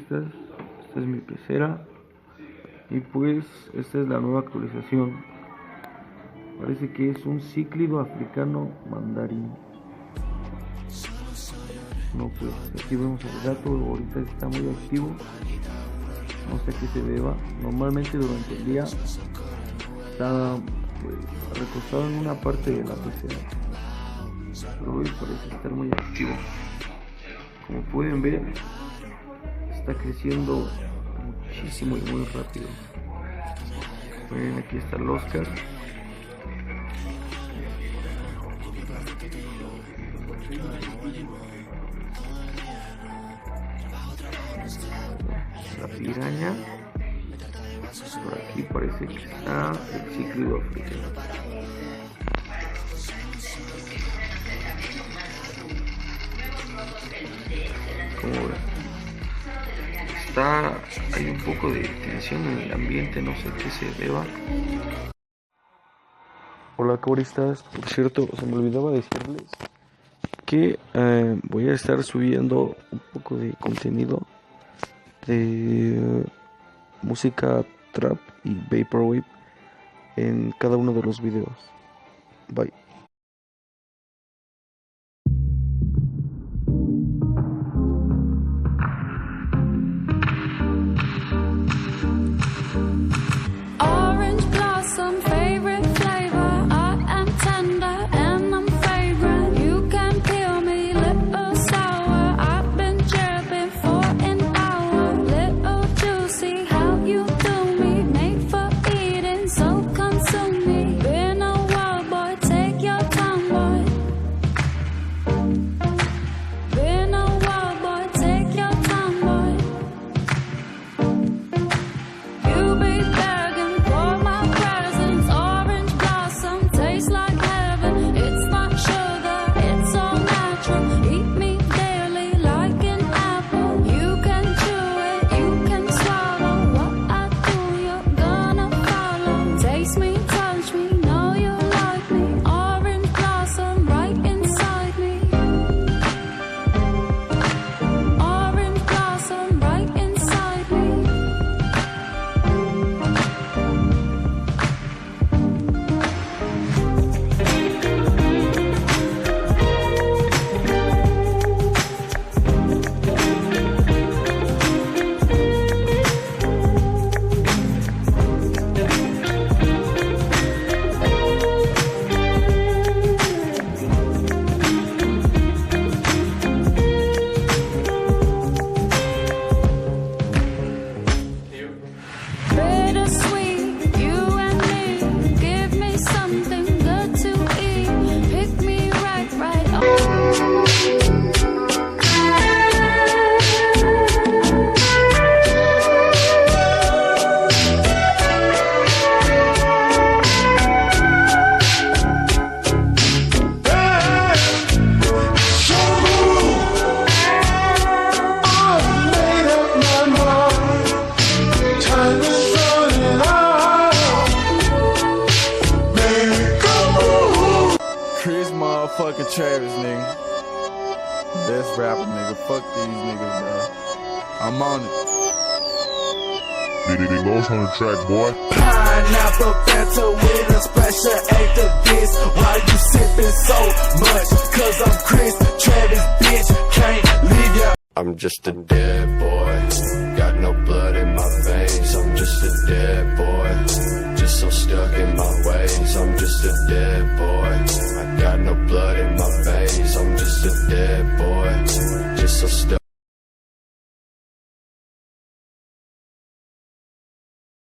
coristas, esta es mi pecera y pues esta es la nueva actualización. Parece que es un ciclido africano mandarin. No, pues aquí vemos al gato, ahorita está muy activo, no sé a qué se deba. Normalmente durante el día está pues recostado en una parte de la pecera, pero hoy parece estar muy activo. Como pueden ver, está creciendo muchísimo y muy rápido. Miren, aquí está el Oscar. La piraña. Por aquí parece que está el ciclido africano. Como ven, hay un poco de tensión en el ambiente, no sé a qué se deba. Hola coristas, por cierto, se me olvidaba decirles que voy a estar subiendo un poco de contenido de música trap y vaporwave en cada uno de los videos. Bye. Motherfucking Travis, nigga. Best rapper, nigga. Fuck these niggas, bro. I'm on it. Nigga goes on the track, boy. Pineapple Fanta with a special eighth of this. Why you sipping so much? Cause I'm Chris Travis, bitch. Can't leave ya. I'm just a dead boy. Got no blood in my veins. I'm just a dead boy. Just so stuck in my ways. I'm just a dead boy.